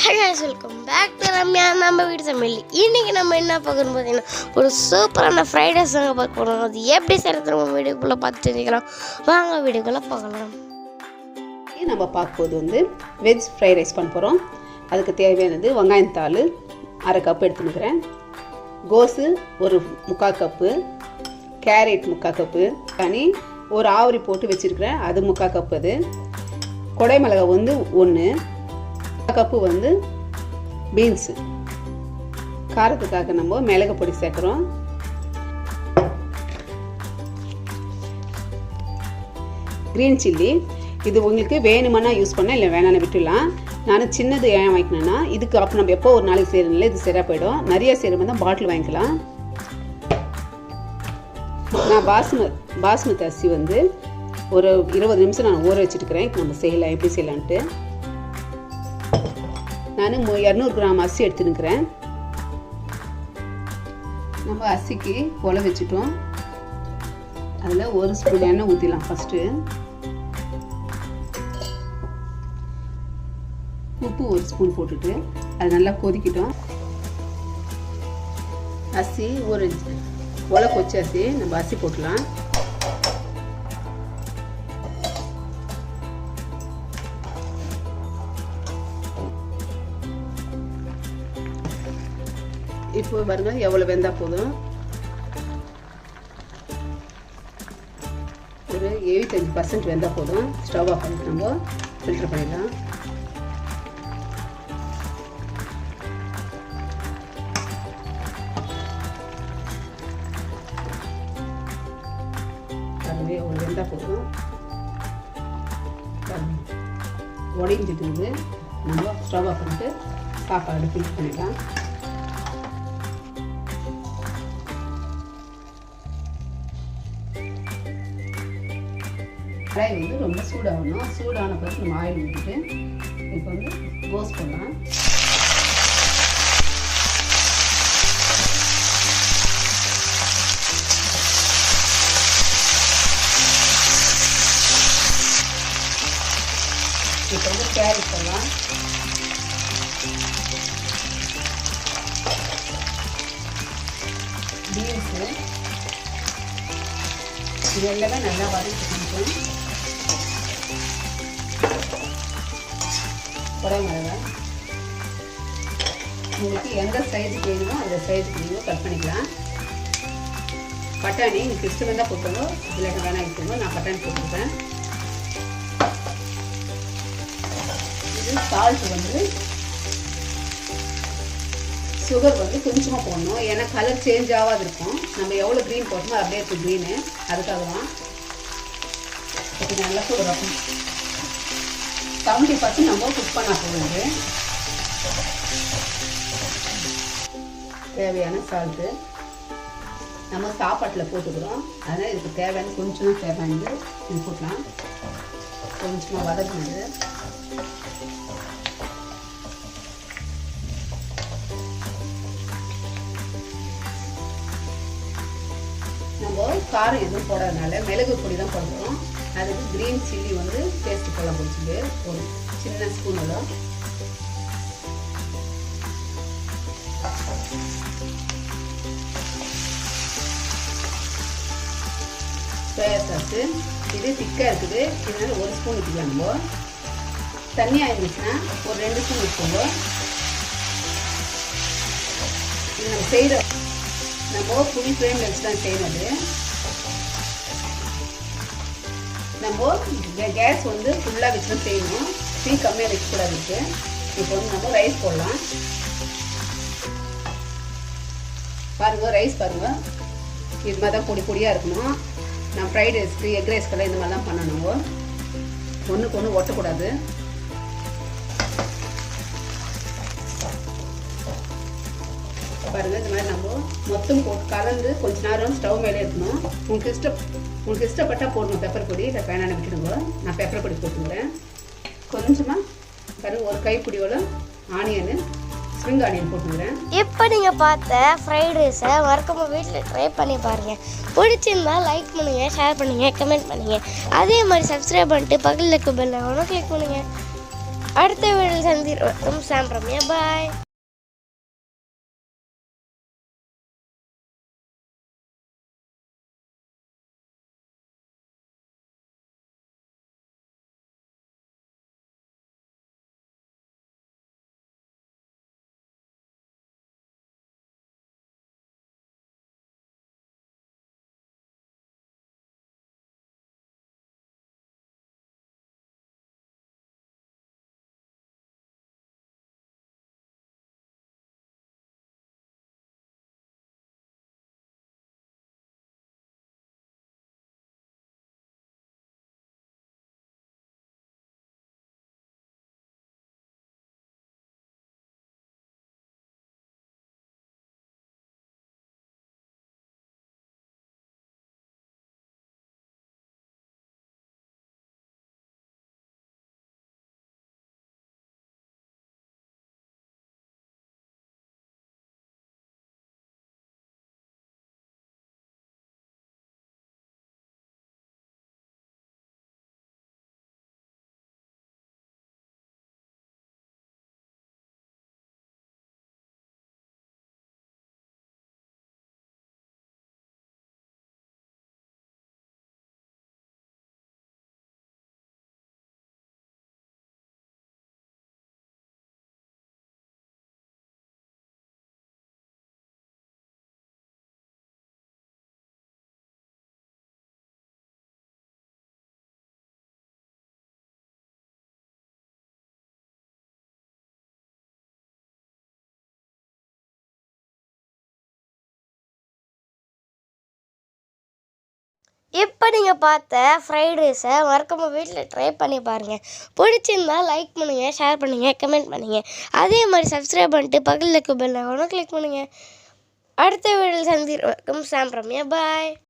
Welcome back to Ramya நம்ம வீடு சமையல். இன்றைக்கி நம்ம என்ன பார்க்கணும் பார்த்தீங்கன்னா ஒரு சூப்பரான ஃப்ரைட் ரைஸ் தாங்க பார்க்க போகிறோம். அது எப்படி செய்கிறது நம்ம வீடியோக்குள்ளே பார்த்து தெரிஞ்சுக்கலாம். வாங்க வீடியோக்குள்ளே பார்க்கலாம். நம்ம பார்க்கும்போது வெஜ் ஃப்ரைட் ரைஸ் பண்ண போகிறோம். அதுக்கு தேவையானது வெங்காயத்தாள் அரை கப்பு எடுத்துனுக்கிறேன், கோஸு ஒரு 3/4 கப்பு, கேரட் 3/4 கப்பு, தனி ஒரு ஆவரி போட்டு வச்சுருக்கிறேன் அது 3/4 கப்பு, அது கொடை மிளகாய் 1 கப்பு பீன்ஸு, காரத்துக்காக நம்ம மிளகு பொடி சேர்க்குறோம். க்ரீன் சில்லி இது உங்களுக்கு வேணுமானா யூஸ் பண்ணால் இல்லை வேணான்னு விட்டுடலாம். நான் சின்னது ஏன் வாங்கிக்கணுன்னா இதுக்கு அப்போ நம்ம எப்போ ஒரு நாளைக்கு செய்கிறனால இது சரியாக போயிடும். நிறைய செய்கிற தான் பாட்டில் வாங்கிக்கலாம். நான் பாஸ்மதி அரிசி ஒரு 20 நிமிஷம் நான் ஊற வச்சுட்டுக்கிறேன். இப்போ நம்ம செய்யலாம், எப்படி செய்யலான்ட்டு. நான் 200 கிராம் அரிசி எடுத்துருக்கிறேன். நம்ம அரிசிக்கு உலை வச்சுட்டோம். அதில் 1 ஸ்பூன் எண்ணெய் ஊற்றிடலாம். ஃபஸ்ட்டு உப்பு 1 ஸ்பூன் போட்டுட்டு அது நல்லா கொதிக்கிட்டோம். அரிசி ஒரு உலை கொச்சி அரிசி நம்ம அரிசி போட்டுடலாம். இப்போ பாருங்க எவ்வளோ வெந்தால் போதும். ஒரு 75% வெந்தால் போதும். ஸ்டவ் ஆஃப் பண்ணிட்டு நம்ம ஃபில்டர் பண்ணிடலாம். அதுவே எவ்வளோ வெந்தால் போதும். உடைஞ்சிட்டு நம்ம ஸ்டவ் ஆஃப் பண்ணிட்டு சாப்பாடு ஃபில்டர் பண்ணிடலாம். கடாய் ரொம்ப சூடாகணும். சூடான பிறகு நம்ம ஆயில் ஊற்றிட்டு இப்போ கோஸ் போடலாம். இப்போ கேரட் போடலாம். பீன்ஸு இது எல்லாமே நல்லா வதக்கிட்டு கொடை மிளகாய் உங்களுக்கு எந்த சைஸுக்கு வேணுமோ அந்த சைஸுக்கு வேணுமோ கட் பண்ணிக்கலாம். பட்டாணி உங்களுக்கு இஷ்டம் தான் போட்டுக்கோ, இல்லாட்ட வேணா இருக்குங்க. நான் பட்டாணி போட்டுருக்கேன். இது சால்ட் சுகர் கொஞ்சமாக போடணும். ஏன்னா கலர் சேஞ்ச் ஆகாது இருக்கும். நம்ம எவ்வளோ க்ரீன் போட்டோமோ அப்படியே இருக்கும் க்ரீனு. அதுக்காக தான் இப்போ நல்லா சுகர் 70% நம்ம குக் பண்ண போகிறது. தேவையான சால்ட்டு நம்ம சாப்பாட்டில் போட்டுக்கிறோம். அதனால் இதுக்கு தேவையான கொஞ்சமாக தேவையானது இது போட்டலாம். கொஞ்சமாக வதக்குனது நம்ம காரம் எதுவும் போடாதனால மிளகு பொடி தான் போடுறோம். அதுக்கு க்ரீன் சில்லி டேஸ்ட் போல பிடிச்சிது ஒரு சின்ன ஸ்பூனில். சோயா சாஸு இது திக்காக இருக்குது. இதனால 1 ஸ்பூன் ஊற்றிக்கலாம். நம்ம தண்ணியாக இருந்துச்சுன்னா ஒரு 2 ஸ்பூன் ஊற்றுவோங்க. இது நம்ம செய்கிற நம்ம ஃபுல் ஃப்ளேமில் வச்சு தான் செய்யறது. நம்ம கேஸ் ஃபுல்லாக வச்சு தான் செய்யணும். தீ கம்மியாக வைக்கக்கூடாது. இப்போ நம்ம ரைஸ் போடலாம். பாருங்கள் ரைஸ் பாருங்கள், இது மாதிரி தான் பொடி பொடியாக இருக்கணும். நான் ஃப்ரைட் ரைஸ்க்கு எக் ரைஸ்க்கெல்லாம் இந்த மாதிரி தான் பண்ணணும். ஒன்றுக்கு ஒன்று ஒட்டக்கூடாது. பாருங்கள் இந்த மாதிரி நம்ம மொத்தம் போட்டு கலந்து கொஞ்ச நேரம் ஸ்டவ் மேலே இருக்கணும். உங்களுக்கு இஷ்டப்பட்டால் போடணும் பெப்பர் பொடி, இல்லை வேணான்னு விட்டுடுங்க. நான் பெப்பர் பொடி போட்டுக்கிறேன். கொஞ்சமாக பாருங்கள் ஒரு கைப்பிடியோட ஆனியனு ஸ்ப்ரிங் ஆனியன் போட்டுக்கிறேன். இப்போ நீங்கள் பார்த்த ஃப்ரைட் ரைஸை மறக்காம வீட்டில் ட்ரை பண்ணி பாருங்கள். பிடிச்சிருந்தா லைக் பண்ணுங்கள், ஷேர் பண்ணுங்கள், கமெண்ட் பண்ணுங்கள். அதே மாதிரி சப்ஸ்கிரைப் பண்ணிட்டு பக்கத்தில் இருக்க பெல் ஐகானை கிளிக் பண்ணுங்கள். அடுத்த வீடியோவில் சந்திப்போம். சாம் ரம்யா, பாய். இப்போ நீங்கள் பார்த்த ஃப்ரைட் ரைஸை மறக்காமல் வீட்டில் ட்ரை பண்ணி பாருங்கள். பிடிச்சிருந்தா லைக் பண்ணுங்கள், ஷேர் பண்ணுங்கள், கமெண்ட் பண்ணுங்கள். அதே மாதிரி சப்ஸ்கிரைப் பண்ணிட்டு பக்கத்தில் இருக்க பெல் ஐகானை கிளிக் பண்ணுங்கள். அடுத்த வீடியோவில் சந்திப்போம். சாம் ரம்யா, பாய்.